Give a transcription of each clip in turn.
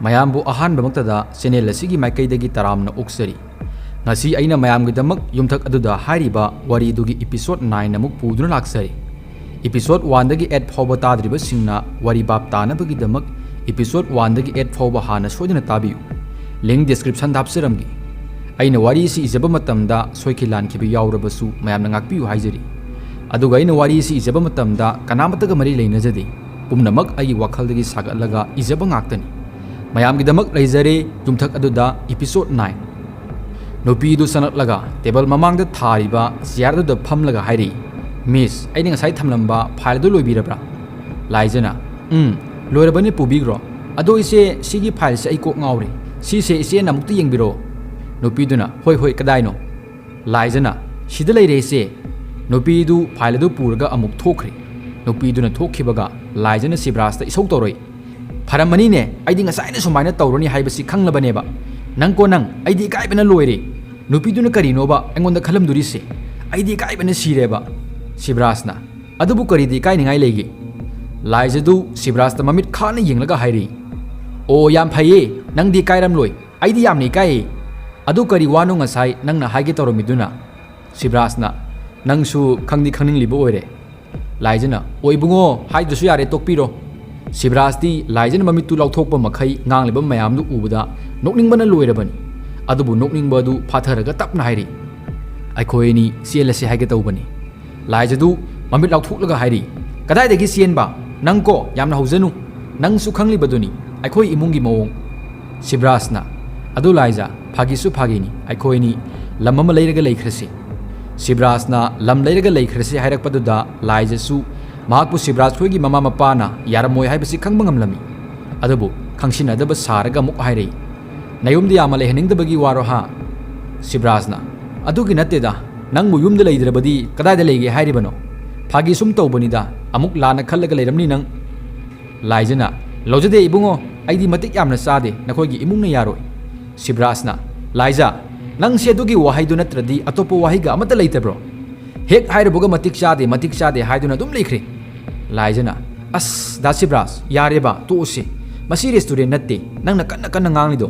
ꯃꯌꯥꯝꯕꯨ ꯑꯍꯥꯟꯕꯃꯛꯇꯗ ꯆꯦꯅꯦꯜ ꯑꯁꯤꯒꯤ ꯃꯥꯏꯀꯩꯗꯒꯤ ꯇꯔꯥꯝꯅ ꯑꯣꯛꯆꯔꯤ꯫ ꯉꯁꯤ ꯑꯩꯅ ꯃꯌꯥꯝꯒꯤꯗꯃꯛ ꯌꯨꯝꯊꯛ ꯑꯗꯨꯗ ꯍꯥꯏꯔꯤꯕ ꯋꯥꯔꯤꯗꯨꯒꯤ ꯏꯄꯤꯁꯣꯗ 9 ꯑꯃꯨꯛ ꯄꯨꯗꯨꯅ ꯂꯥꯛꯆꯔꯤ꯫ ꯏꯄꯤꯁꯣꯗ 1ꯗꯒꯤ 8 ꯐꯥꯎꯕ ꯇꯥꯗ꯭ꯔꯤꯕꯁꯤꯡꯅ ꯋꯥꯔꯤ ꯕꯥꯞ ꯇꯥꯅꯕꯒꯤꯗꯃꯛ इपिसोड 1 8 फाउबा हाना सोदना ताबियु लिंक डिस्क्रिप्शन दापसरमगी अइना वारी सि इजबा मतमदा सोइखि लानखिबि यावरबसु मयामना ngakपियु हाइजरि अदुगा अइना वारी सि इजबा मतमदा कनामतगा मरि लैनजदि पुमनमक अइ वाखलदगी सागतलगा इजबा ngakतनि मयामगिदमक लैजरे युमथक अदुदा episode 9 नुपीदु सनकलगा table ममांगदा थारिबा चेयारदुदा फमलगा हाइरि miss अइना ngasai thamlamba फाइलदु लोइबिरब्रा लाइजना लोरबने पुबिग्रो अदो इसे सिगी फाइल से आई कोक ngawri सिसे इसे नमुक्ति यंगबिरो नुपीदुना होय होय कदाइनो लाइजना सिदा लैरे इसे नुपीदु फाइलदु पुरगा अमुक थोखरि नुपीदुना थोखिबगा लाइजना सिब्रासता इसौ तौरoi फरमनी ने आइदि ngसाइना सुमाइना तौरनी हाइबसि खंगलबनेबा नंको नंग आइदि काइबना लोइरे नुपीदुना करिनोबा अंगोंदा खलमदुरिसे आइदि काइबना सिरेबा सिब्रासना अदुबु करिदि काइनिंगाइ लेगे लाइजदु सिब्रासता ममित खाना यंगलगा हाइरि ओ याम फैये नंगदि काइरम लोइ आइदि यामनि काइ अदु करि वानो ngसाइ नंगना हाइगे तौरमिदुना सिब्रासना नंगसु खंगदि खंनिंगलिबो ओइरे लाइजना ओइबुंगो हाइदुसु यारे तोकपिरो सिब्रासदि लाइजना ममितु लौथोकपा मखै ngangliba mayamdu ubada nokningbana loirabani adubu nokningbadu फाथरगा तपना हाइरि आइखोइनि सिएलसे हाइगे तौबनि लाइजदु ममित लौथोकलगा हाइरि कदाइदगी सिएनबा नंको यामना हौजनु नंगसु खंगलिबदुनि आइखोइ इमुंगी मवोंग सिब्रासना अदु लाइजा फागिसु फागिनि आइखोइनि लम अमा लैरगा लैख्रसे सिब्रासना लम लैरगा लैख्रसे हाइरकपदुदा लाइजसु महाकपु सिब्रास खोइगी ममा मपाना यारमोय हाइबसि खंगबा ngamlami अदुबु खंसिनदबा सारगा मुक हाइरै नयुमदि यामा लेहनिंगदबगी वारो हा सिब्रासना अदुगी नत्तेदा नंगबु युमदा लैद्रबदि कदाइदा लैगे हाइरिबनो फागी सुम तौबनिदा अमुक लाना खल्लगा लैरमनि नंग लाइजना लौजदे इबुंगो आइदि मतिक यामना चादे नखोइगी इमुंगना यारोय सिब्रासना लाइजा नंग से दुगी वाहाइदु नत्रदि अतोपो वाहिगा अमता लैतब्रो हेक हाइरबुगा मतिक चादे हाइदुना दुम लैख्रे लाइजना अस दा सिब्रास यारेबा तोसे मसी रेस्टोरेंट नत्ते नंगना कन्ना कन्ना nganglido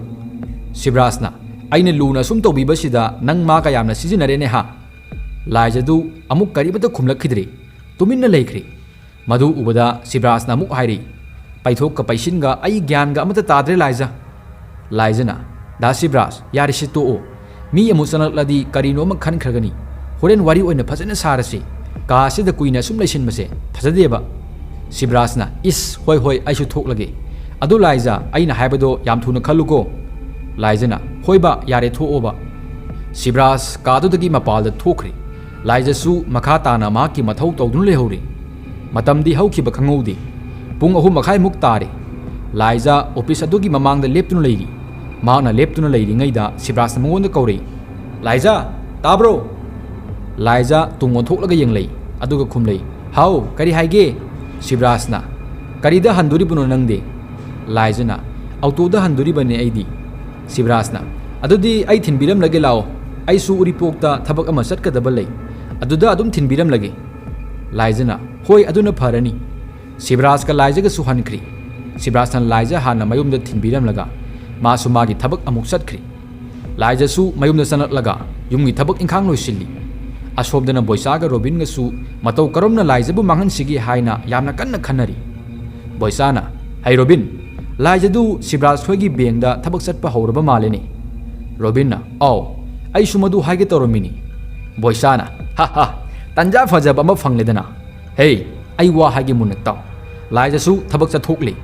सिब्रासना आइना लूना सुम तौबिबसिदा नंग मा का यामना सिजिनरेने हा लाइजदु अमुक करिबदा खुमलखिद्रे तुमिन्ना लैख्रे मधु उबदा सिब्रासना अमुक हाइरि पाइथोक पैसिनगा आई ज्ञानगा अमता ताद्रे लाइजना दा सिब्रास यारिसि तोओ मी अमु सनकलदि करिनोम खनखरगनि होरेन वारी ओइना फजना सारसे कासिदा कुइना सुम लैसिनबसे फजदेबा सिब्रासना इस होय होय आइसु थोकलगे अदु लाइजा आइना हाइबदो याम थुना खल्लुको लाइजना होयबा यारे थोओबा सिब्रास कादुदगी मपालदा थोखरे लाइजसु मखा ताना माकी मथौ तौदुन लेहौरे मतमदि हौखिबा खंगौदे पुंग 3 मखाइ मुक तारे लाइजा ऑफिस अदुगी ममांगदा लेप्तुन लैरि माना लेप्तुन लैरिङैदा सिब्रासना मंगोंदा कौरे लाइजा ताब्रो लाइजा तुंगोन थोकलगा यंगलै अदुगा खुमलै हाउ करि हाइगे सिब्रासना करिदा हंदुरिबुनो नंगदे लाइजना ऑटोदा हंदुरिबने आइदि सिब्रासना अदुदि आई थिनबिरम लगे लाओ आइसु उरिपोकता थबक अमा चटकदबा लै अदुदा अदुम थिनबिरम लगे लाइजना होय अदुना फरनी सिब्रास का लाइजगा सुहनख्री सिब्रासना लाइजा हाना मयुमदा थिनबिरम लगा मासु मागी थबक अमुक चटख्री लाइजसु मयुमदा सनकलगा युमगी थबक इंखांग लोइसिल्ली असोबदना बोइसागा रोबिनगसु मतौ करमना लाइजबु मांगनसिगी हाइना यामना कन्ना खन्नरी बोइसाना हाय रोबिन लाइजदु सिब्रास खोइगी बेंगदा थबक चटपा हौरबा मालेने रोबिनना औ आइसु मदु हाइगे तौरमिनी बोइसाना हा तंजा फजब अमा फंगलेदना हे आई वा हाइगे मुनक्ताव लाइजसु थबक चथोकले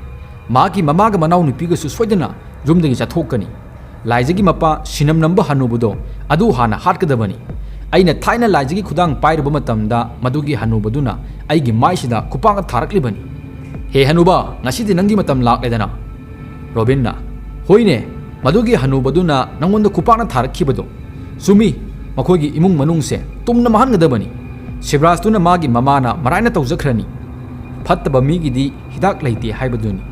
माकी ममागा मनाउ नुपीगसु सोइदना युमदगी चथोकनी लाइजगी मपा सिनम नंबा हनुबुदो अदु हाना हाटकदबनी अइना थाइना लाइजगी खुदांग पाइरबा मतमदा मदुगी हनुबदुना आइगी माइसिदा खुपांग थारकलिबनी हे हनुबा ngasiदी नंगी मतम लाकलेदना रोबिनना होइने मदुगी हनुबदुना नंगोंदा खुपांग थारखिबदो सुमी मखोगी इमुंग मनुंगसे तुमना महनगदबनी सिब्रासतुना मागी ममाना मराइना तौजखरनी फत्तबा मीगिदी हिदाक लैते हाइबदुनी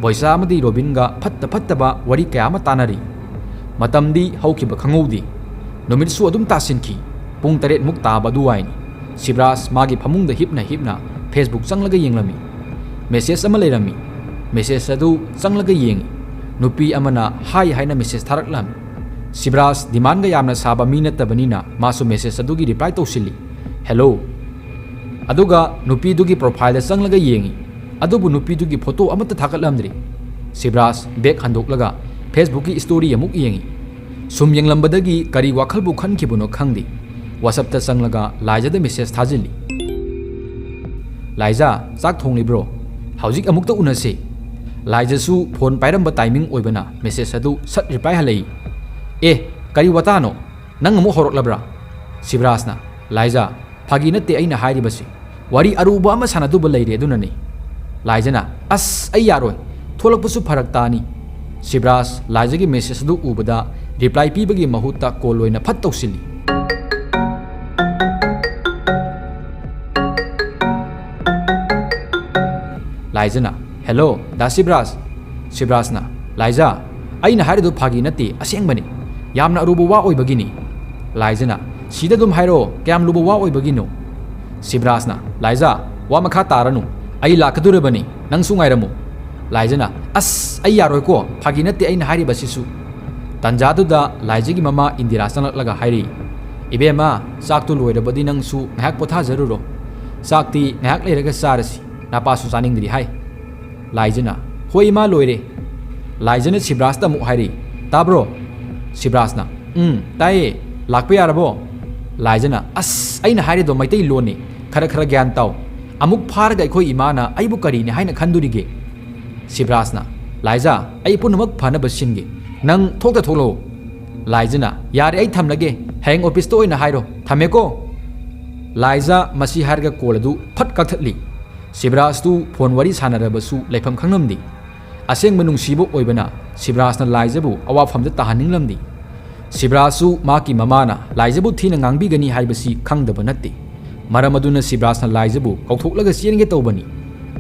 बोइसा अमदी रोबिनगा फत्तबा वरी कयामा तानरी मतमदी हौखिबा खंगौदी नुमितसु अदुम तासिनखी पुंग 8 मुक ताबा दुवाइनी सिब्रास मागी फमुंगदा हिपना फेसबुक चंगलगा येंगलमी मेसेज अमा लेरमी मेसेज अदु चंगलगा येंगी nupi amana hai haina message tharaklam Sibras demand ga yamna saba mi natabani na masu message adugi reply tawsili hello aduga nupi dugi profile da sanglaga yengi adubu nupi dugi photo amata thakatlamdri Sibras back handoklaga Facebook ki story amuk yengi sum yenglambadagi kari wakhal bu khan kibuno khangdi WhatsApp ta sanglaga Laiza da message thajili Laiza chak thongli bro haujik amuk ta unase Laiza su phone pairamba timing oibana message adu sat reply halai kari watano nang amu horok labra Sibras na Laiza phagi natte aina hairi basi wari aruba ama sanadu ba leire adunani Laiza na as ai yaroi tholakpusu pharak tani Sibras Laiza gi message adu ubada reply pibagi mahutta call loina phat tawsili Laiza na hello da Sibras na Laiza aina haridu phagi natte asengbani yamna aruba wa oibagini Laiza na sida dum hairo kyam luba wa oibagino Sibras na Laiza wa makha taranu ai lakadurabani nang sungairamu Laiza na as ai yaroi ko phagi natte aina hari basisu tanjadu da Laiza gi mama Indira sanatlaga hairi ibema saktu loirabadi nang su ngahak potha jaruro sakti ngahak leiraga sarasi napa su saningdri hai Laiza na hoi ma loire Laiza na Sibras da mu hairi tabro Sibras na taye lakpe yarabo Laiza na as aina hairi do maitai loni khara gyan taw amuk pharga khoi imana aibu kari ni haina khandurige Sibras na Laiza ai punamak phana basinge nang thokta tholo Laiza na yare ai thamlage hang office to oina hairo thameko Laiza masi harga koladu phat kakthali Sibras tu phone wari sanarabasu leifam khangnamdi aseng manung sibu oibana Sibras na Laiza bu awa famda tahaninglamdi Sibrasu maki mamana Laiza bu thina ngangbi gani haibasi khangdaba natte maramaduna Sibras na Laiza bu kauthoklaga sienge tawbani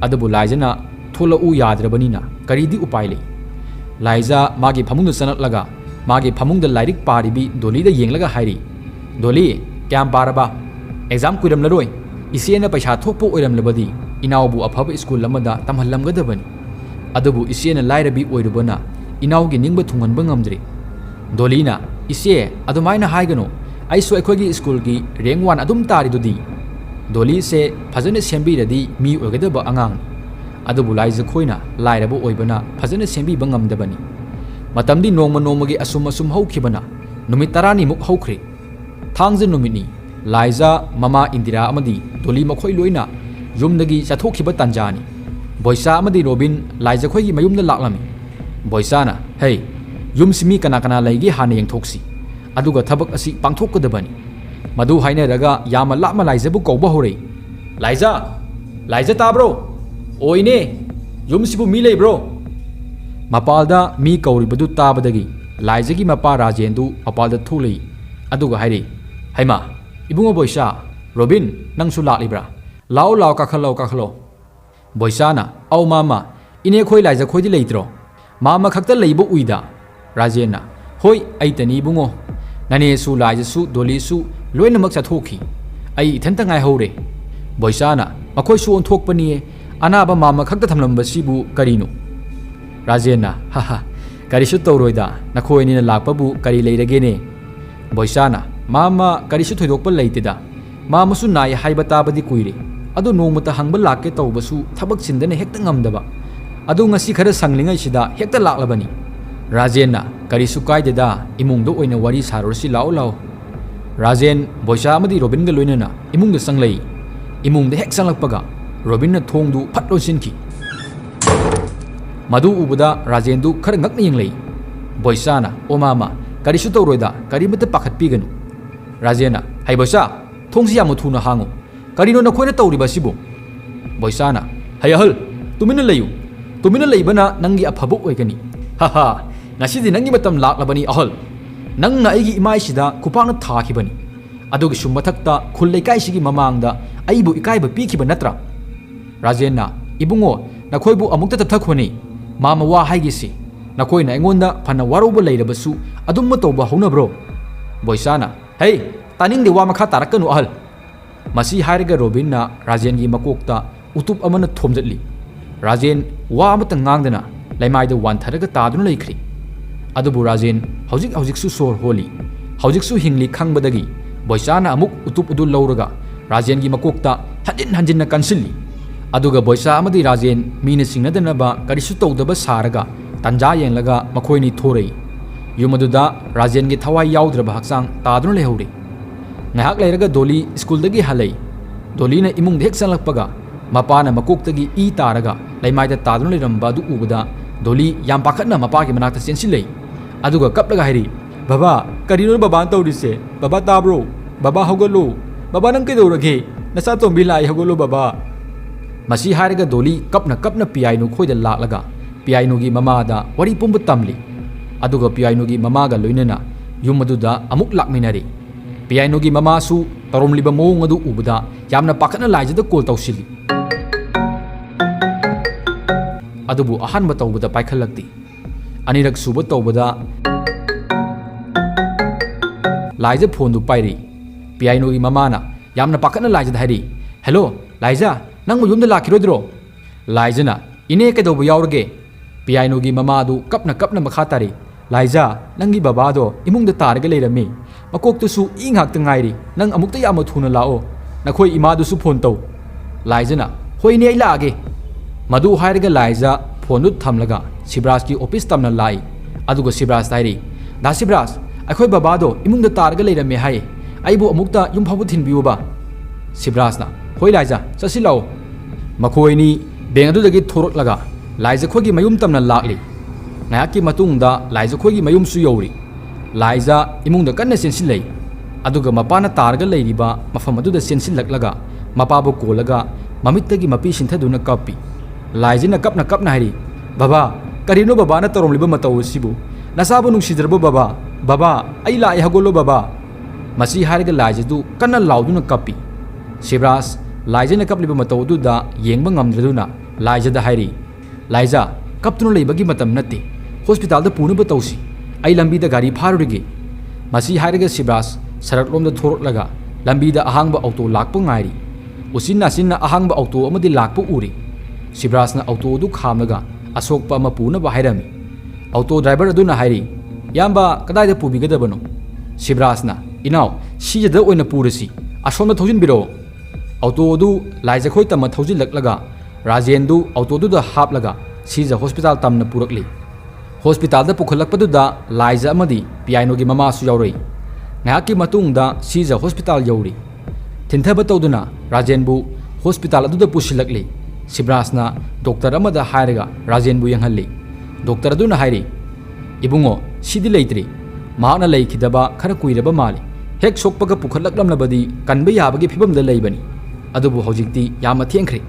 adabu Laiza na thola u yadrabani na karidi upai le Laiza magi phamungda sanatlaga magi phamungda lairik paribi Dolly da yenglaga hairi Dolly kyam paraba exam kuiram laroi isiena paisa thokpo oiram labadi inawbu afaba school lamada tamhallamgadabani adabu isiena lairabi oirubana inawgi ningba thunganba ngamdri Dolly na ise adumaina haigano aisu ekhogi school gi rank 1 adum tari dudi Dolly se phajana sembi radi mi oigadaba angang adubu Laiza khoina lairabo oibana phajana sembi bangamdabani matamdi nongma gi asum haukhibana numit 10 muk haukhri thangje numini Laiza mama Indira amadi Dolly makhoi loina yumdagi chathokhiba tanjani Boisa amadi Robin Laiza khoi gi mayumda laklami Boisa na hey yumsimi kana laigi hana yengthoksi aduga thabak asi pangthokkodabani madu hainaraga yama lama Laiza bu kawba hore Laiza tabro oine yumsibu mi leibro mapalda mi kawribadu tabadagi Laiza gi mapa Rajendu apalda thulei aduga hairi haima ibungo Boisa Robin nangsu laklibra lao kakhalo Boisa na au mama ine khoi Laiza khoi di leitro mama khakta leibo uida Rajen na hoi ai tani bungo nane su Laiza su Dolly su loinamak chathokhi ai ithanta ngai hore Boisa na makhoi su on thokpani anaba mama khakta thamlamba sibu karino Rajen na ha kari su tawroida nakhoi ni na lakpa bu kari leirage ne Boisa na mama kari su thoidokpa leitida mama su nai haiba tabadi kuire adu nongmata hangba lakke tawbasu thabak chindana hekta ngamdaba adu ngasi khara sanglingai sida hekta laklabani Rajen na kari su kaideda imungdo oina wari sarorsi lao Rajen Boisa amadi Robin ga loinana imungda sanglei imungda hek sanglakpaga Robin na thongdu phatlo sinki madu ubuda Rajen du khara ngakna yenglei Boisa na o mama kari su tawroida kari mata pakhat piganu Rajen na hai Boisa thongsi yamu thuna hangu karino na khoina tawriba sibu Boisa na hai ahal tumina leibana nangi aphabu oigani ha ngasidi nangi matam laklabani ahal nangna aigi imai sida kupangna thakhibani adugi summathakta khullaikai sigi mamangda aibu ikaiba pikhiba natra Rajen na ibungo nakhoibu amukta tapthakhoni mama wa haigisi nakhoina engonda phana waroba leirabasu adumma tawba haunabro Boisa na hey taning de wa makha tarakanu ahal masi hairiga Robin na Rajen gi makokta utup amana thomjatli Rajen wa amata ngangdana ꯂꯩꯃꯥꯏꯗ ꯋꯥꯟꯊꯔꯒ ꯇꯥꯗꯨꯅ ꯂꯩꯈ꯭ꯔꯤ ꯑꯗꯨꯕꯨ ꯔꯥꯖꯦꯟ ꯍꯧꯖꯤꯛꯁꯨ ꯁꯣꯔ ꯍꯣꯜꯂꯤ ꯍꯧꯖꯤꯛꯁꯨ ꯍꯤꯡꯂꯤ ꯈꯪꯕꯗꯒꯤ ꯕꯣꯏꯆꯥꯅ ꯑꯃꯨꯛ ꯎꯇꯨꯞ ꯑꯗꯨ ꯂꯧꯔꯒ ꯔꯥꯖꯦꯟꯒꯤ ꯃꯀꯣꯛꯇ ꯍꯟꯖꯤꯟꯅ ꯀꯟꯁꯤꯜꯂꯤ ꯑꯗꯨꯒ ꯕꯣꯏꯆꯥ ꯑꯃꯗꯤ ꯔꯥꯖꯦꯟ ꯃꯤꯅ ꯆꯤꯡꯅꯗꯅꯕ ꯀꯔꯤꯁꯨ ꯇꯧꯗꯕ ꯁꯥꯔꯒ ꯇꯟꯖꯥ ꯌꯦꯡꯂꯒ ꯃꯈꯣꯏꯅꯤ ꯊꯣꯔꯛꯏ ꯌꯨꯝ ꯑꯗꯨꯗ ꯔꯥꯖꯦꯟꯒꯤ ꯊꯋꯥꯏ ꯌꯥꯎꯗ꯭ꯔꯕ ꯍꯛꯆꯥꯡ ꯇꯥꯗꯨꯅ ꯂꯩꯍꯧꯔꯤ ꯉꯥꯏꯍꯥꯛ ꯂꯩꯔꯒ ꯗꯣꯂꯤ ꯁ꯭ꯀꯨꯜꯗꯒꯤ ꯍꯜꯂꯛꯏ ꯗꯣꯂꯤꯅ ꯏꯃꯨꯡꯗ ꯍꯦꯛ ꯆꯪꯂꯛꯄꯒ ꯃꯄꯥꯅ ꯃꯀꯣꯛꯇꯒꯤ ꯏ ꯇꯥꯔꯒ ꯂꯩꯃꯥꯏꯗ ꯇꯥꯗꯨꯅ ꯂꯩꯔꯝꯕ ꯑꯗꯨ ꯎꯕꯗ ꯗꯣꯂꯤ ꯌꯥꯝ ꯄꯥꯈꯠꯅ ꯃꯄꯥꯒꯤ ꯃꯅꯥꯛꯇ ꯆꯦꯟꯁꯤꯜꯂꯛꯏ ꯑꯗꯨꯒ ꯀꯞꯂꯒ ꯍꯥꯏꯔꯤ ꯕꯕꯥ ꯀꯔꯤꯅꯣ ꯕꯕꯥꯅ ꯇꯧꯔꯤꯁꯦ ꯕꯕꯥ ꯇꯥꯕ꯭ꯔꯣ ꯕꯕꯥ ꯍꯧꯒꯠꯂꯣ ꯕꯕꯥ ꯅꯪ ꯀꯩꯗꯧꯔꯒꯦ ꯅꯆꯥ ꯇꯣꯝꯕꯤ ꯂꯥꯛꯏ ꯍꯧꯒꯠꯂꯣ ꯕꯕꯥ ꯃꯁꯤ ꯍꯥꯏꯔꯒ ꯗꯣꯂꯤ ꯀꯞꯅ ꯄꯤꯌꯥꯏꯅꯨ ꯈꯣꯏꯗ ꯂꯥꯛꯂꯒ ꯄꯤꯌꯥꯏꯅꯨꯒꯤ ꯃꯃꯥꯗ ꯋꯥꯔꯤ ꯄꯨꯝꯕ ꯇꯝꯂꯤ ꯑꯗꯨꯒ ꯄꯤꯌꯥꯏꯅꯨꯒꯤ ꯃꯃꯥꯒ ꯂꯣꯏꯅꯅ ꯌꯨꯝ ꯑꯗꯨꯗ ꯑꯃꯨꯛ ꯂꯥꯛꯃꯤꯟꯅꯔꯤ ꯄꯤꯌꯥꯏꯅꯨꯒꯤ ꯃꯃꯥꯁꯨ ꯇꯧꯔꯝꯂꯤꯕ ꯃꯑꯣꯡ ꯑꯗꯨ ꯎꯕꯗ ꯌꯥꯝꯅ ꯄꯥꯈꯠꯅ ꯂꯥꯏꯖꯗ ꯀꯣꯜ ꯇꯧꯁꯤꯜꯂꯤ ꯑꯗꯨꯕꯨ ꯑꯍꯥꯟꯕ ꯇꯧꯕꯗ ꯄꯥꯏꯈꯠꯂꯛꯇꯦ ꯑꯅꯤꯔꯛ ꯁꯨꯕ ꯇꯧꯕꯗ ꯂꯥꯏꯖ ꯐꯣꯟꯗꯨ ꯄꯥꯏꯔꯤ ꯄꯤꯌꯥꯏꯅꯨꯒꯤ ꯃꯃꯥꯅ ꯌꯥꯝꯅ ꯄꯥꯈꯠꯅ ꯂꯥꯏꯖꯗ ꯍꯥꯏꯔꯤ ꯍꯦꯜꯂꯣ ꯂꯥꯏꯖ ꯅꯪꯕꯨ ꯌꯨꯝꯗ ꯂꯥꯛꯈꯤꯔꯣꯏꯗ꯭ꯔꯣ ꯂꯥꯏꯖꯅ ꯏꯅꯦ ꯀꯩꯗꯧꯕ ꯌꯥꯎꯔꯒꯦ ꯄꯤꯌꯥꯏꯅꯨꯒꯤ ꯃꯃꯥꯗꯨ ꯀꯞꯅ ꯃꯈꯥ ꯇꯥꯔꯤ ꯂꯥꯏꯖ ꯅꯪꯒꯤ ꯕꯕꯥꯗꯣ ꯏꯃꯨꯡꯗ ꯇꯥꯔꯒ ꯂꯩꯔꯝꯃꯤ ꯃꯀꯣꯛꯇꯨꯁꯨ ꯏ ꯉꯥꯛꯇ ꯉꯥꯏꯔꯤ ꯅꯪ ꯑꯃꯨꯛꯇ ꯌꯥꯝꯅ ꯊꯨꯅ ꯂꯥꯛꯑꯣ ꯅꯈꯣꯏ ꯏꯃꯥꯗꯨꯁꯨ ꯐꯣꯟ ꯇꯧ ꯂꯥꯏꯖꯅ ꯍꯣꯏꯅꯦ ꯑꯩ ꯂꯥꯛꯑꯒꯦ ꯃꯗꯨ ꯍꯥꯏꯔꯒ ꯂꯥꯏꯖ ꯐꯣꯟꯗꯨ ꯊꯝꯂꯒ ꯁꯤꯕ꯭ꯔꯥꯖꯀꯤ ꯑꯣꯐꯤꯁ ꯇꯝꯅ ꯂꯥꯛꯏ ꯑꯗꯨꯒ ꯁꯤꯕ꯭ꯔꯥꯖ ꯍꯥꯏꯔꯤ ꯗꯥ ꯁꯤꯕ꯭ꯔꯥꯖ ꯑꯩꯈꯣꯏ ꯕꯕꯥꯗꯣ ꯏꯃꯨꯡꯗ ꯇꯥꯔꯒ ꯂꯩꯔꯝꯃꯦ ꯍꯥꯏ ꯑꯩꯕꯨ ꯑꯃꯨꯛꯇ ꯌꯨꯝ ꯐꯥꯎꯕ ꯊꯤꯟꯕꯤꯌꯨꯕ ꯁꯤꯕ꯭ꯔꯥꯖꯅ ꯍꯣꯏ ꯂꯥꯏꯖ ꯆꯠꯁꯤ ꯂꯥꯛꯑꯣ ꯃꯈꯣꯏꯅꯤ ꯕꯦꯡ ꯑꯗꯨꯗꯒꯤ ꯊꯣꯔꯛꯂꯒ ꯂꯥꯏꯖ ꯈꯣꯏꯒꯤ ꯃꯌꯨꯝ ꯇꯝꯅ ꯂꯥꯛꯂꯤ ꯉꯥꯏꯍꯥꯛꯀꯤ ꯃꯇꯨꯡꯗ ꯂꯥꯏꯖ ꯈꯣꯏꯒꯤ ꯃꯌꯨꯝꯁꯨ ꯌꯧꯔꯤ ꯂꯥꯏꯖ ꯏꯃꯨꯡꯗ ꯀꯟꯅ ꯆꯦꯟꯁꯤꯜꯂꯛꯏ ꯑꯗꯨꯒ ꯃꯄꯥꯅ ꯇꯥꯔꯒ ꯂꯩꯔꯤꯕ ꯃꯐꯝ ꯑꯗꯨꯗ ꯆꯦꯟꯁꯤꯜꯂꯛꯂꯒ ꯃꯄꯥꯕꯨ ꯀꯣꯜꯂꯒ ꯃꯃꯤꯠꯇꯒꯤ ꯃꯄꯤ ꯁꯤꯟꯊꯗꯨꯅ ꯀꯞꯄꯤ ꯂꯥꯏꯖꯅ ꯀꯞꯅ ꯍꯥꯏꯔꯤ ꯕꯕꯥ ꯀꯔꯤꯅꯣ ꯕꯕꯥꯅ ꯇꯧꯔꯝꯂꯤꯕ ꯃꯇꯧ ꯑꯁꯤꯕꯨ ꯅꯆꯥꯕꯨ ꯅꯨꯡꯁꯤꯗ꯭ꯔꯕ ꯕꯕꯥ ꯑꯩ ꯂꯥꯛꯑꯦ ꯍꯧꯒꯠꯂꯣ ꯕꯕꯥ ꯃꯁꯤ ꯍꯥꯏꯔꯒ ꯂꯥꯏꯖꯗꯨ ꯀꯟꯅ ꯂꯥꯎꯗꯨꯅ ꯀꯞꯄꯤ ꯁꯤꯕ꯭ꯔꯥꯖ ꯂꯥꯏꯖꯅ ꯀꯞꯂꯤꯕ ꯃꯇꯧ ꯑꯗꯨꯗ ꯌꯦꯡꯕ ꯉꯝꯗ꯭ꯔꯗꯨꯅ ꯂꯥꯏꯖꯗ ꯍꯥꯏꯔꯤ ꯂꯥꯏꯖ ꯀꯞꯇꯨꯅ ꯂꯩꯕꯒꯤ ꯃꯇꯝ नत्ते हॉस्पिटल पूनब तौसी आई लंबीद गाड़ी फारुगे मसी हायरगे सिब्रास सरकलोम थोरलगा लंबीद अहांग ऑटो लाप गायरी उसिन नासिन अहांग ऑटो लाप उरी सिब्रासना ऑटो खामगा अशोक पूनब हायरमी ऑटो ड्राइवर अदुना हायरी याम्बा कदाइदा पुबिगदबनो सिब्रासना इनाव सिजद ओइना पुरसी असोमना थौजिनबिरो ऑटो लाइजखोय तम थौजिलक्लगा राजेंदु ऑटो हापलगा सीजा हॉस्पिटल तमना पुरकली हॉस्पिटल पुखलकपदुदा लाइजा अमदी पियानोगी ममासु यावरई नाकी मतुंगदा सीजा हॉस्पिटल यौरी थिंथब तौदुना राजेंबु हॉस्पिटल अदुदा पुसिलकली सिब्रासना डॉक्टर अमदा हायरगा राजेंबु यंगहल्ली डॉक्टर अदुना हायरी इबुंगो सिदि लेइत्रि माना लेखिदबा खरा कुइरबा माली हेक सोकपगा पुखलकलमलबदी कनबा याबगी फिबमदा लेइबनी अदुबु हौजिक्ति यामा थेंख्रि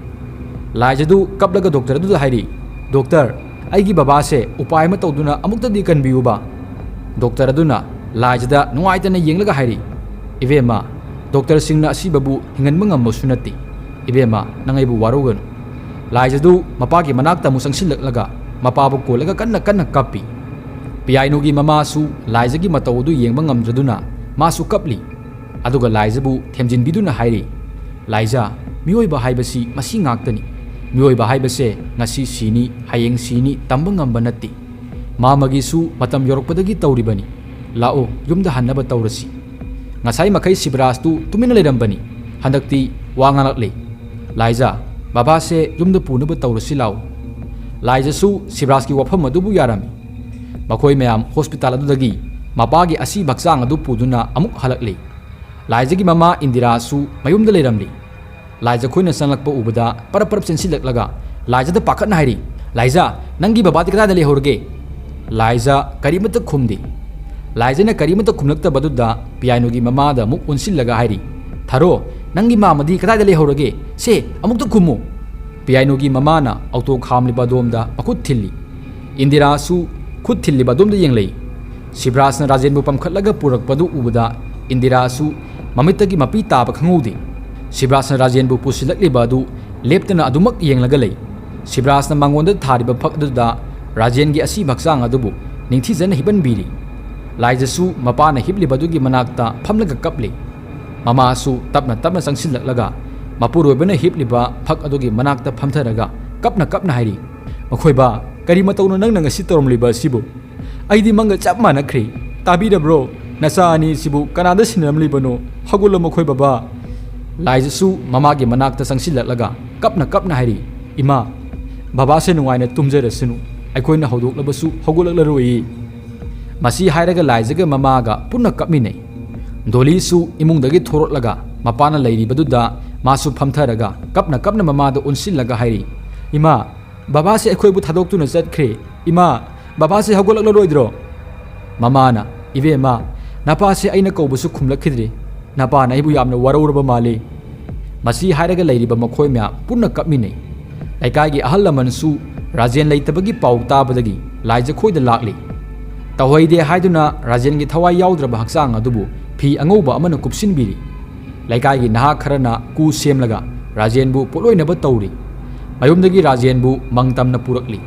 लाइजदु कपलगा डॉक्टर अदुदा हायरी डॉक्टर आईगी बाबा से उपाय में तौदुना अमुक्तदी कनबियुबा डॉक्टर अदुना लाइजदा नुआइतना येंगलगा हायरी इबेमा डॉक्टर सिंगना असिबबु हिंगनबा ngambsu natti इबेमा नंगैबु वारोगन लाइजदु मपागी मनाक्ता मुसंगसिलकलगा मपाबु कोलगा कन्ना कन्ना कप्पी पियाइनुगी ममासु लाइजगी मतौदु येंगबा ngamdraduna मासु कपली अदुगा लाइजबु थेमजिनबिदुना हायरी लाइजा मियोइबा हाइबसी मसी ngaktani मियोइबा हाइबसे ngasi sini hayeng sini tamba ngamba natti मामगीसु मतम योरकपदगी तौरिबनी लाओ युमदा हन्नबा तौरसी ngasai makai सिब्रासतु तुमिना लेरंबनी हंदक्ति वांगालकले लाइजा बाबा से युमदा पुनबा तौरसी लाओ लाइजासु सिब्रास की वफम अदुबु यारामी मखोय मयाम हॉस्पिटल अदुदगी मपागी असी भक्सांग अदु पुदुना अमुक हलकले लाइजागी ममा इंदिरासु मयुमदा लेरमली लाइजा खोइना संलकपा उबदा परप सेंसिलकलगा लाइजादा पाखतना हायरी लाइजा नंगी बाबादी कदादा लेहौरगे लाइजा करीमत खुमदी लाइजना करीमत खुमलक्तबदुदा पियानोगी ममादा मुक उनसिलगा हायरी थारो नंगी मामदी कदादा लेहौरगे से अमुक तो खुमो पियानोगी ममाना ऑटो खामलिबा दोमदा मखुत थिल्ली इंदिरासु खुद थिल्लिबा दोमदा येंगलै सिब्रासना राजेंबु पमखलगा पुरकपदु उबदा इंदिरासु ममितगी मपी ताब खंगौदे सिब्रासना राजेंबु पुसिलक्लिबा अदु लेप्तना अदुमक येंगलगा लै सिब्रासना मंगोंदा थारिबा फकदुदा राजेंगी असी भक्सांग अदुबु निंथिजना हिबनबिरी लाइजसु मपाना हिबलिबदुगी मनाक्ता फमलगा कपले ममासु तपना तपना संगसिलक्लगा मपुरोबना हिबलिबा फक अदुगी मनाक्ता फमथरगा कपना हायरी मखोयबा ꯀꯔꯤ ꯃꯇꯧꯅꯣ ꯅꯪꯅ ꯉꯁꯤ ꯇꯧꯔꯝꯂꯤꯕ ꯑꯁꯤꯕꯨ ꯑꯩꯗꯤ ꯃꯪꯒ ꯆꯞ ꯃꯥꯟꯅꯈ꯭ꯔꯦ ꯇꯥꯕꯤꯔꯕ꯭ꯔꯣ ꯅꯆꯥ ꯑꯅꯤ ꯑꯁꯤꯕꯨ ꯀꯅꯥꯗ ꯁꯤꯟꯅꯔꯝꯂꯤꯕꯅꯣ ꯍꯧꯒꯠꯂꯣ ꯃꯈꯣꯏ ꯕꯕꯥ ꯂꯥꯏꯖꯁꯨ ꯃꯃꯥꯒꯤ ꯃꯅꯥꯛꯇ ꯆꯪꯁꯤꯜꯂꯛꯂꯒ ꯀꯞꯅ ꯍꯥꯏꯔꯤ ꯏꯃꯥ ꯕꯕꯥꯁꯦ ꯅꯨꯡꯉꯥꯏꯅ ꯇꯨꯝꯖꯔꯁꯅꯨ ꯑꯩꯈꯣꯏꯅ ꯍꯧꯗꯣꯛꯂꯕꯁꯨ ꯍꯧꯒꯠꯂꯛꯂꯔꯣꯏ ꯃꯁꯤ ꯍꯥꯏꯔꯒ ꯂꯥꯏꯖꯒ ꯃꯃꯥꯒ ꯄꯨꯟꯅ ꯀꯞꯃꯤꯟꯅꯩ ꯗꯣꯂꯤꯁꯨ ꯏꯃꯨꯡꯗꯒꯤ ꯊꯣꯔꯛꯂꯒ ꯃꯄꯥꯅ ꯂꯩꯔꯤꯕꯗꯨꯗ ꯃꯥꯁꯨ ꯐꯝꯊꯔꯒ ꯀꯞꯅ ꯃꯃꯥꯗ ꯑꯣꯟꯁꯤꯜꯂꯒ ꯍꯥꯏꯔꯤ ꯏꯃꯥ ꯕꯕꯥꯁꯦ ꯑꯩꯈꯣꯏꯕꯨ ꯊꯥꯗꯣꯛꯇꯨꯅ ꯆꯠꯈ꯭ꯔꯦ ꯏꯃꯥ ꯕꯕꯥꯁꯦ ꯍꯧꯒꯠꯂꯛꯂꯔꯣꯏꯗ꯭ꯔꯣ ꯃꯃꯥꯅ ꯏꯕꯦꯝꯃ ꯅꯄꯥꯁꯦ ꯑꯩꯅ ꯀꯧꯕꯁꯨ ꯈꯨꯝꯂꯛꯈꯤꯗ꯭ꯔꯦ ꯅꯄꯥꯅ ꯑꯩꯕꯨ ꯌꯥꯝꯅ ꯋꯥꯔꯧꯔꯕ ꯃꯥꯜꯂꯤ ꯃꯁꯤ ꯍꯥꯏꯔꯒ ꯂꯩꯔꯤꯕ ꯃꯈꯣꯏ ꯃꯌꯥꯝ ꯄꯨꯟꯅ ꯀꯞꯃꯤꯟꯅꯩ ꯂꯩꯀꯥꯏꯒꯤ ꯑꯍꯜ ꯂꯃꯟꯁꯨ ꯔꯥꯖꯦꯟ ꯂꯩꯇꯕꯒꯤ ꯄꯥꯎ ꯇꯥꯕꯗꯒꯤ ꯂꯥꯏꯖꯈꯣꯏꯗ ꯂꯥꯛꯂꯤ ꯇꯧꯍꯩꯗꯦ ꯍꯥꯏꯗꯨꯅ ꯔꯥꯖꯦꯟꯒꯤ ꯊꯋꯥꯏ ꯌꯥꯎꯗ꯭ꯔꯕ ꯍꯛꯆꯥꯡ ꯑꯗꯨꯕꯨ ꯐꯤ ꯑꯉꯧꯕ ꯑꯃꯅ ꯀꯨꯞꯁꯤꯟꯕꯤꯔꯤ ꯂꯩꯀꯥꯏꯒꯤ ꯅꯍꯥ ꯈꯔꯅ ꯀꯨ ꯁꯦꯝꯂꯒ ꯔꯥꯖꯦꯟꯕꯨ ꯄꯣꯠꯂꯣꯏꯅꯕ ꯇꯧꯔꯤ ꯃꯌꯨꯝꯗꯒꯤ ꯔꯥꯖꯦꯟꯕꯨ ꯃꯪꯇꯝꯅ ꯄꯨꯔꯛꯂꯤ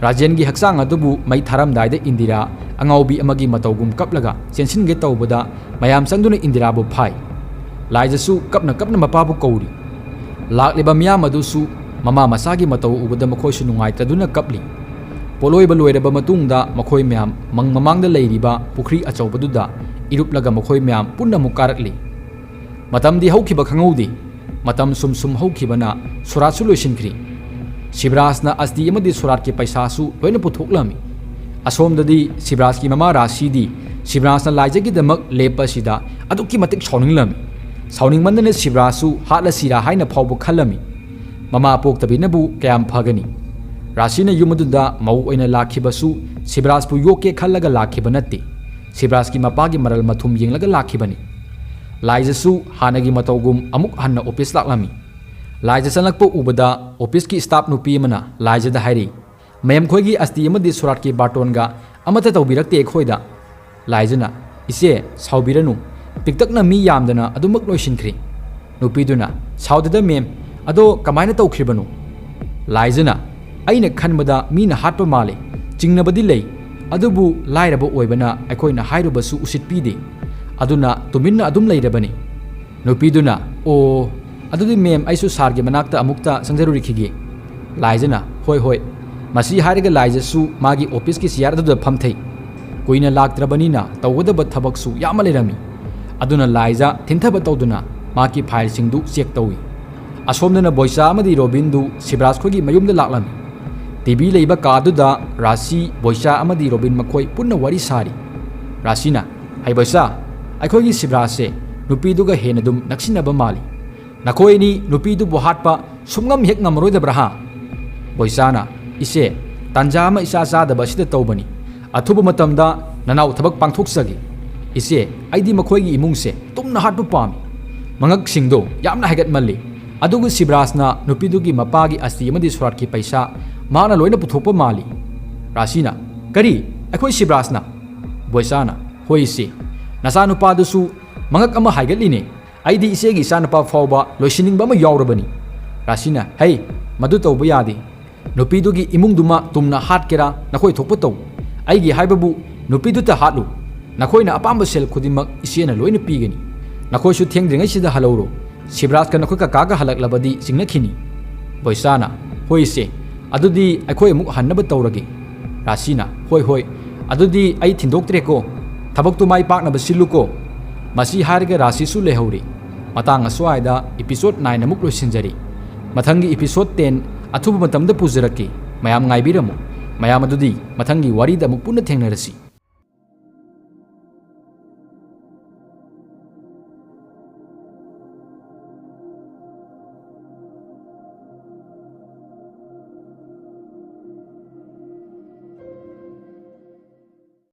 ꯔꯥꯖꯦꯟꯒꯤ ꯍꯛꯆꯥꯡ ꯑꯗꯨꯕꯨ ꯃꯩ ꯊꯥꯔꯝꯗꯥꯏꯗ ꯏꯟꯗꯤꯔꯥ ꯑꯉꯥꯎꯕꯤ ꯑꯃꯒꯤ ꯃꯇꯧꯒꯨꯝ ꯀꯞꯂꯒ ꯆꯦꯟꯁꯤꯟꯒꯦ ꯇꯧꯕꯗ ꯃꯌꯥꯝ ꯆꯪꯗꯨꯅ ꯏꯟꯗꯤꯔꯥꯕꯨ ꯐꯥꯏ ꯂꯥꯏꯖꯁꯨ ꯀꯞꯅ ꯃꯄꯥꯕꯨ ꯀꯧꯔꯤ ꯂꯥꯛꯂꯤꯕ ꯃꯤꯌꯥꯝ ꯑꯗꯨꯁꯨ ꯃꯃꯥ ꯃꯆꯥꯒꯤ ꯃꯇꯧ ꯎꯕꯗ ꯃꯈꯣꯏꯁꯨ ꯅꯨꯡꯉꯥꯏꯇꯗꯨꯅ ꯀꯞꯂꯤ ꯄꯣꯠꯂꯣꯏꯕ ꯂꯣꯏꯔꯕ ꯃꯇꯨꯡꯗ ꯃꯈꯣꯏ ꯃꯌꯥꯝ ꯃꯃꯥꯡꯗ ꯂꯩꯔꯤꯕ ꯄꯨꯈ꯭ꯔꯤ ꯑꯆꯧꯕꯗꯨꯗ ꯏꯔꯨꯞꯂꯒ ꯃꯈꯣꯏ ꯃꯌꯥꯝ ꯄꯨꯟꯅ ꯑꯃꯨꯛ ꯀꯥꯔꯛꯂꯤ ꯃꯇꯝꯗꯤ ꯍꯧꯈꯤꯕ ꯈꯪꯍꯧꯗꯦ ꯃꯇꯝ ꯁꯨꯝ ꯍꯧꯈꯤꯕꯅ ꯁꯣꯔꯥꯠꯁꯨ ꯂꯣꯏꯁꯤꯟꯈ꯭ꯔꯤ ꯁꯤꯕꯔꯥꯖꯅ ꯑꯁꯇꯤ ꯑꯃꯗꯤ ꯁꯣꯔꯥꯠꯀꯤ ꯄꯩꯁꯥꯁꯨ ꯂꯣꯏꯅ ꯄꯨꯊꯣꯛꯂꯝꯃꯤ ꯑꯁꯣꯝꯗꯗꯤ ꯁꯤꯕꯔꯥꯖꯀꯤ ꯃꯃꯥ ꯔꯥꯁꯤꯗꯤ ꯁꯤꯕꯔꯥꯖꯅ ꯂꯥꯏꯖꯒꯤꯗꯃꯛ ꯂꯦꯞꯄ ꯑꯁꯤꯗ ꯑꯗꯨꯛꯀꯤ ꯃꯇꯤꯛ ꯁꯥꯎꯅꯤꯡꯂꯝꯃꯤ ꯁꯥꯎꯅꯤꯡꯃꯟꯗꯅ ꯁꯤꯕꯔꯥꯖꯁꯨ ꯍꯥꯠꯂꯁꯤꯔꯥ ꯍꯥꯏꯅ ꯐꯥꯎꯕ ꯈꯜꯂꯝꯃꯤ ꯃꯃꯥ ꯄꯣꯛꯇꯕꯤꯅꯕꯨ ꯀꯌꯥꯝ ꯐꯒꯅꯤ ꯔꯥꯁꯤꯅ ꯌꯨꯝ ꯑꯗꯨꯗ ꯃꯧ ꯑꯣꯏꯅ ꯂꯥꯛꯈꯤꯕꯁꯨ ꯁꯤꯕꯔꯥꯖꯄꯨ ꯌꯣꯛꯀꯦ ꯈꯜꯂꯒ ꯂꯥꯛꯈꯤꯕ ꯅꯠꯇꯦ ꯁꯤꯕꯔꯥꯖꯀꯤ ꯃꯄꯥꯒꯤ ꯃꯔꯜ ꯃꯊꯨꯝ ꯌꯦꯡꯂꯒ ꯂꯥꯛꯈꯤꯕꯅꯤ ꯂꯥꯏꯖꯁꯨ ꯍꯥꯟꯅꯒꯤ ꯃꯇꯧꯒꯨꯝ ꯑꯃꯨꯛ ꯍꯟꯅ ꯑꯣꯐꯤꯁ ꯂꯥꯛꯂꯝꯃꯤ ꯂꯥꯏꯖ ꯆꯪꯂꯛꯄ ꯎꯕꯗ ꯑꯣꯐꯤꯁꯀꯤ ꯁ꯭ꯇꯥꯐ ꯅꯨꯄꯤ ꯑꯃꯅ ꯂꯥꯏꯖꯗ ꯍꯥꯏꯔꯤ ꯃꯦꯝ ꯈꯣꯏꯒꯤ ꯑꯁꯇꯤ ꯑꯃꯗꯤ ꯁꯣꯔꯥꯠꯀꯤ ꯕꯥꯔꯇꯣꯟꯒ ꯑꯃꯠꯇ ꯇꯧꯕꯤꯔꯛꯇꯦ ꯑꯩꯈꯣꯏꯗ ꯂꯥꯏꯖꯅ ꯏꯆꯦ ꯁꯥꯎꯕꯤꯔꯅꯨ ꯄꯤꯛꯇꯛꯅ ꯃꯤ ꯌꯥꯝꯗꯅ ꯑꯗꯨꯃꯛ ꯂꯣꯏꯁꯤꯟꯈ꯭ꯔꯤ ꯅꯨꯄꯤꯗꯨꯅ ꯁꯥꯎꯗꯦꯗ ꯃꯦꯝ ꯑꯗꯣ ꯀꯃꯥꯏꯅ ꯇꯧꯈ꯭ꯔꯤꯕꯅꯣ ꯂꯥꯏꯖꯅ ꯑꯩꯅ ꯈꯟꯕꯗ ꯃꯤꯅ ꯍꯥꯠꯄ ꯃꯥꯜꯂꯤ ꯆꯤꯡꯅꯕꯗꯤ ꯂꯩ ꯑꯗꯨꯕꯨ ꯂꯥꯏꯔꯕ ꯑꯣꯏꯕꯅ ꯑꯩꯈꯣꯏꯅ ꯍꯥꯏꯔꯨꯕꯁꯨ ꯎꯁꯤꯠꯄꯤꯗꯦ ꯑꯗꯨꯅ ꯇꯨꯃꯤꯟꯅ ꯑꯗꯨꯝ ꯂꯩꯔꯕꯅꯤ ꯅꯨꯄꯤꯗꯨꯅ ꯑꯣ ꯑꯗꯨꯗꯤ ꯃꯦꯝ ꯑꯩꯁꯨ ꯁꯥꯔꯒꯤ ꯃꯅꯥꯛꯇ ꯑꯃꯨꯛꯇ ꯆꯪꯖꯔꯨꯈꯤꯒꯦ ꯂꯥꯏꯖꯅ ꯍꯣꯏ ꯃꯁꯤ ꯍꯥꯏꯔꯒ ꯂꯥꯏꯖꯁꯨ ꯃꯥꯒꯤ ꯑꯣꯐꯤꯁꯀꯤ ꯆꯤꯌꯥꯔ ꯑꯗꯨꯗ ꯐꯝꯊꯩ ꯀꯨꯏꯅ ꯂꯥꯛꯇ꯭ꯔꯕꯅꯤꯅ ꯇꯧꯒꯗꯕ ꯊꯕꯛꯁꯨ ꯌꯥꯝꯅ ꯂꯩꯔꯝꯃꯤ ꯑꯗꯨꯅ ꯂꯥꯏꯖ ꯊꯤꯟꯊꯕ ꯇꯧꯗꯨꯅ ꯃꯥꯒꯤ ꯐꯥꯏꯜꯁꯤꯡꯗꯨ ꯆꯦꯛ ꯇꯧꯏ ꯑꯁꯣꯝꯗꯅ ꯕꯣꯏꯆꯥ ꯑꯃꯗꯤ ꯔꯣꯕꯤꯟꯗꯨ ꯁꯤꯕꯔꯥꯖ ꯈꯣꯏꯒꯤ ꯃꯌꯨꯝꯗ ꯂꯥꯛꯂꯝꯃꯤ ꯇꯤꯚꯤ ꯂꯩꯕ ꯀꯥꯗꯨꯗ ꯔꯥꯁꯤ ꯕꯣꯏꯆꯥ ꯑꯃꯗꯤ ꯔꯣꯕꯤꯟ ꯃꯈꯣꯏ ꯄꯨꯟꯅ ꯋꯥꯔꯤ ꯁꯥꯔꯤ ꯔꯥꯁꯤꯅ ꯍꯩ ꯕꯣꯏꯆꯥ ꯑꯩꯈꯣꯏꯒꯤ ꯁꯤꯕꯔꯥꯖꯁꯦ ꯅꯨꯄꯤꯗꯨꯒ ꯍꯦꯟꯅ ꯑꯗꯨꯝ ꯅꯛꯁꯤꯟꯅꯕ ꯃꯥꯜꯂꯤ ꯅꯈꯣꯏ ꯑꯅꯤ ꯅꯨꯄꯤꯗꯨꯕꯨ ꯍꯥꯠꯄ ꯁꯨꯡꯉꯝ ꯍꯦꯛ ꯉꯝꯃꯔꯣꯏꯗꯕ꯭ꯔꯥ ꯍꯥ ꯕꯣꯏꯆꯥꯅ ꯏꯆꯦ ꯇꯥꯟꯖꯥ ꯑꯃ ꯏꯆꯥ ꯆꯥꯗꯕ ꯑꯁꯤꯗ ꯇꯧꯕꯅꯤ ꯑꯊꯨꯕ ꯃꯇꯝꯗ ꯅꯅꯥꯎ ꯊꯕꯛ ꯄꯥꯡꯊꯣꯛꯆꯒꯦ ꯏꯆꯦ ꯑꯩꯗꯤ ꯃꯈꯣꯏꯒꯤ ꯏꯃꯨꯡꯁꯦ ꯇꯨꯝꯅ ꯍꯥꯠꯄ ꯄꯥꯝꯃꯤ ꯃꯉꯛꯁꯤꯡꯗꯣ ꯌꯥꯝꯅ ꯍꯥꯏꯒꯠꯃꯜꯂꯤ ꯑꯗꯨꯒ ꯁꯤꯕꯔꯥꯖꯅ ꯅꯨꯄꯤꯗꯨꯒꯤ ꯃꯄꯥꯒꯤ ꯑꯁꯇꯤ ꯑꯃꯗꯤ ꯁꯣꯔꯥꯠꯀꯤ ꯄꯩꯁꯥ ꯃꯥꯅ ꯂꯣꯏꯅ ꯄꯨꯊꯣꯛꯄ ꯃꯥꯜꯂꯤ ꯔꯥꯁꯤꯅ ꯀꯔꯤ ꯑꯩꯈꯣꯏ ꯁꯤꯕꯔꯥꯖꯅ ꯕꯣꯏꯆꯥꯅ ꯍꯣꯏ ꯏꯆꯦ ꯅꯆꯥꯅꯨꯄꯥꯗꯨꯁꯨ ꯃꯉꯛ ꯑꯃ ꯍꯥꯏꯒꯠꯂꯤꯅꯦ ꯑꯩꯗꯤ ꯏꯆꯦꯒꯤ ꯏꯆꯥꯅꯨꯄꯥ ꯐꯥꯎꯕ ꯂꯣꯏꯁꯤꯟꯅꯤꯡꯕ ꯑꯃ ꯌꯥꯎꯔꯕꯅꯤ ꯔꯥꯁꯤꯅ ꯍꯩ ꯃꯗꯨ ꯇꯧꯕ ꯌꯥꯗꯦ ꯅꯨꯄꯤꯗꯨꯒꯤ ꯏꯃꯨꯡꯗꯨꯃ ꯇꯨꯝꯅ ꯍꯥꯠꯀꯦꯔꯥ ꯅꯈꯣꯏ ꯊꯣꯛꯄ ꯇꯧ ꯑꯩꯒꯤ ꯍꯥꯏꯕꯕꯨ ꯅꯨꯄꯤꯗꯨꯇ ꯍꯥꯠꯂꯨ ꯅꯈꯣꯏꯅ ꯑꯄꯥꯝꯕ ꯁꯦꯜ ꯈꯨꯗꯤꯡꯃꯛ ꯏꯆꯦꯅ ꯂꯣꯏꯅ ꯄꯤꯒꯅꯤ ꯅꯈꯣꯏꯁꯨ ꯊꯦꯡꯗ꯭ꯔꯤꯉꯩꯁꯤꯗ ꯍꯜꯂꯧꯔꯣ ꯁꯤꯕꯔꯥꯖꯀ ꯅꯈꯣꯏ ꯀꯀꯥꯒ ꯍꯜꯂꯛꯂꯕꯗꯤ ꯆꯤꯡꯅꯈꯤꯅꯤ ꯕꯣꯏꯆꯥꯅ ꯍꯣꯏ ꯏꯆꯦ ꯑꯗꯨꯗꯤ ꯑꯩꯈꯣꯏ ꯑꯃꯨꯛ ꯍꯟꯅꯕ ꯇꯧꯔꯒꯦ ꯔꯥꯁꯤꯅ ꯍꯣꯏ ꯑꯗꯨꯗꯤ ꯑꯩ ꯊꯤꯟꯗꯣꯛꯇ꯭ꯔꯦꯀꯣ ꯊꯕꯛꯇꯨ ꯃꯥꯏ ꯄꯥꯛꯅꯕ ꯁꯤꯜꯂꯨꯀꯣ ꯃꯁꯤ ꯍꯥꯏꯔꯒ ꯔꯥꯁꯤꯁꯨ ꯂꯩꯍꯧꯔꯤ ꯃꯇꯥꯡ ꯑꯁ꯭ꯋꯥꯏꯗ ꯏꯄꯤꯁꯣꯗ 9 ꯑꯃꯨꯛ ꯂꯣꯏꯁꯤꯟꯖꯔꯤ ꯃꯊꯪꯒꯤ ꯏꯄꯤꯁꯣꯗ 10 ꯑꯊꯨꯕ ꯃꯇꯝꯗ ꯄꯨꯖꯔꯛꯀꯦ ꯃꯌꯥꯝ ꯉꯥꯏꯕꯤꯔꯝꯃꯨ ꯃꯌꯥꯝ ꯑꯗꯨꯗꯤ ꯃꯊꯪꯒꯤ ꯋꯥꯔꯤꯗ ꯑꯃꯨꯛ ꯄꯨꯟꯅ ꯊꯦꯡꯅꯔꯁꯤ